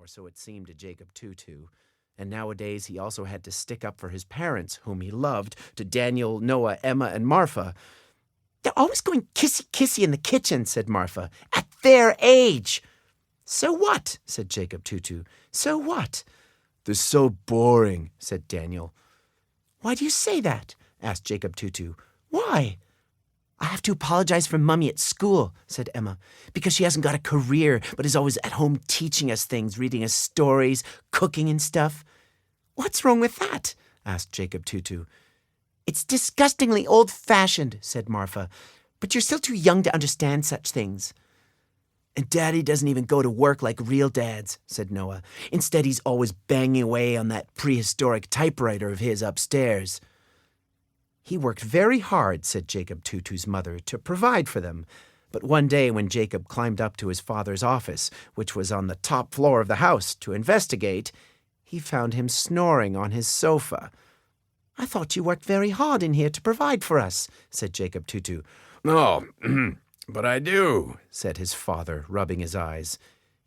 so it seemed to Jacob Tutu. And nowadays he also had to stick up for his parents, whom he loved, to Daniel, Noah, Emma, and Martha. "They're always going kissy-kissy in the kitchen," said Martha. "At their age." "So what?" said Jacob Tutu. "So what?" "They're so boring," said Daniel. "Why do you say that?" asked Jacob Tutu. "Why?" "I have to apologize for Mummy at school," said Emma, "because she hasn't got a career, but is always at home teaching us things, reading us stories, cooking and stuff." "What's wrong with that?" asked Jacob Tutu. "It's disgustingly old-fashioned," said Martha, "but you're still too young to understand such things." "And Daddy doesn't even go to work like real dads," said Noah. "Instead, he's always banging away on that prehistoric typewriter of his upstairs." "He worked very hard," said Jacob Tutu's mother, "to provide for them. But one day when Jacob climbed up to his father's office, which was on the top floor of the house, to investigate, he found him snoring on his sofa. "I thought you worked very hard in here to provide for us," said Jacob Tutu. "Oh, but I do," said his father, rubbing his eyes.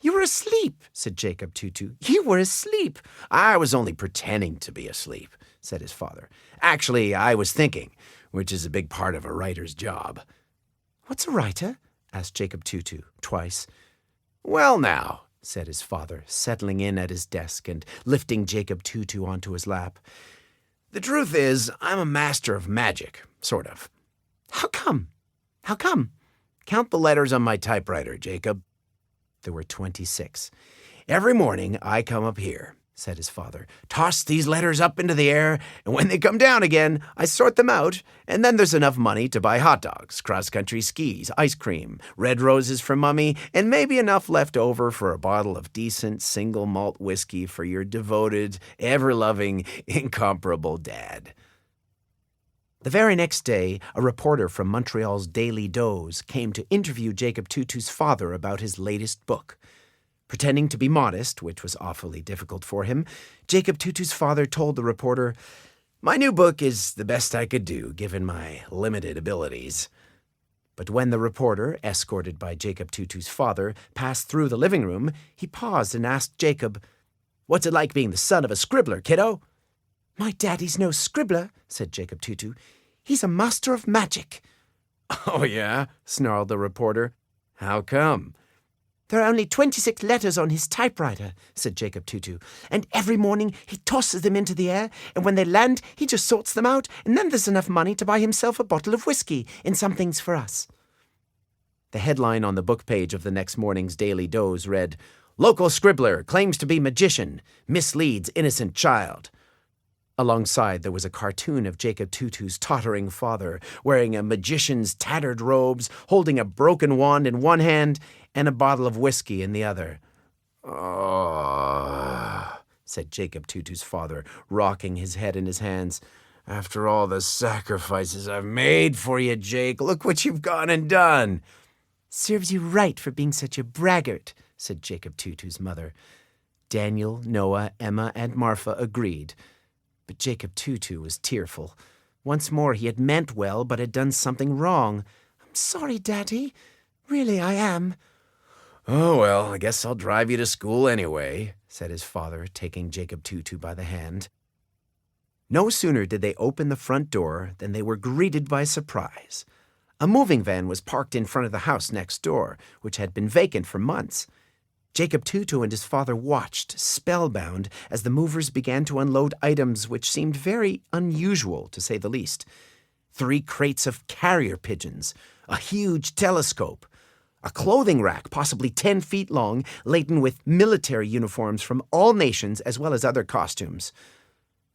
"You were asleep," said Jacob Tutu. "You were asleep." "I was only pretending to be asleep," said his father. "Actually, I was thinking, which is a big part of a writer's job." "What's a writer?" asked Jacob Tutu, twice. "Well, now," said his father, settling in at his desk and lifting Jacob Tutu onto his lap. "The truth is, I'm a master of magic, sort of." "How come? How come?" "Count the letters on my typewriter, Jacob." There were 26. "Every morning I come up here," said his father, "toss these letters up into the air, and when they come down again, I sort them out, and then there's enough money to buy hot dogs, cross-country skis, ice cream, red roses for Mummy, and maybe enough left over for a bottle of decent single malt whiskey for your devoted, ever-loving, incomparable dad." The very next day, a reporter from Montreal's Daily Dose came to interview Jacob Tutu's father about his latest book. Pretending to be modest, which was awfully difficult for him, Jacob Tutu's father told the reporter, "My new book is the best I could do, given my limited abilities." But when the reporter, escorted by Jacob Tutu's father, passed through the living room, he paused and asked Jacob, "What's it like being the son of a scribbler, kiddo?" "My daddy's no scribbler," said Jacob Tutu. "He's a master of magic." "Oh, yeah?" snarled the reporter. "How come?" "There are only 26 letters on his typewriter," said Jacob Tutu, "and every morning he tosses them into the air, and when they land, he just sorts them out, and then there's enough money to buy himself a bottle of whiskey and some things for us." The headline on the book page of the next morning's Daily Dose read, "Local scribbler claims to be magician, misleads innocent child." Alongside, there was a cartoon of Jacob Tutu's tottering father, wearing a magician's tattered robes, holding a broken wand in one hand and a bottle of whiskey in the other. "Oh," said Jacob Tutu's father, rocking his head in his hands. "After all the sacrifices I've made for you, Jake, look what you've gone and done." "Serves you right for being such a braggart," said Jacob Tutu's mother. Daniel, Noah, Emma, and Martha agreed. But Jacob Tutu was tearful. Once more he had meant well, but had done something wrong. "I'm sorry, Daddy. Really, I am." "Oh, well, I guess I'll drive you to school anyway," said his father, taking Jacob Tutu by the hand. No sooner did they open the front door than they were greeted by surprise. A moving van was parked in front of the house next door, which had been vacant for months. Jacob Tutu and his father watched, spellbound, as the movers began to unload items which seemed very unusual, to say the least. 3 crates of carrier pigeons, a huge telescope, a clothing rack possibly 10 feet long, laden with military uniforms from all nations as well as other costumes.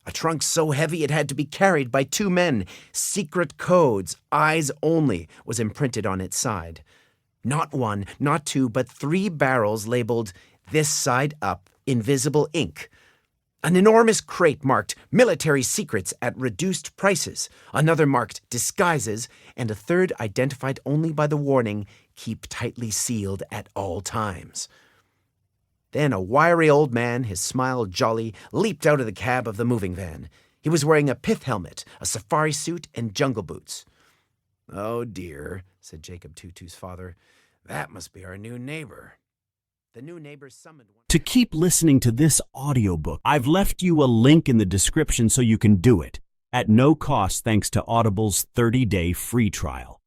A trunk so heavy it had to be carried by 2 men. Secret codes, eyes only, was imprinted on its side. Not 1, not 2, but 3 barrels labeled, "This side up, invisible ink." An enormous crate marked "Military Secrets at Reduced Prices," another marked "Disguises," and a third identified only by the warning, "Keep tightly sealed at all times." Then a wiry old man, his smile jolly, leaped out of the cab of the moving van. He was wearing a pith helmet, a safari suit, and jungle boots. "Oh, dear," said Jacob Tutu's father. "That must be our new neighbor." The new neighbors summoned one. To keep listening to this audiobook, I've left you a link in the description so you can do it at no cost thanks to Audible's 30-day free trial.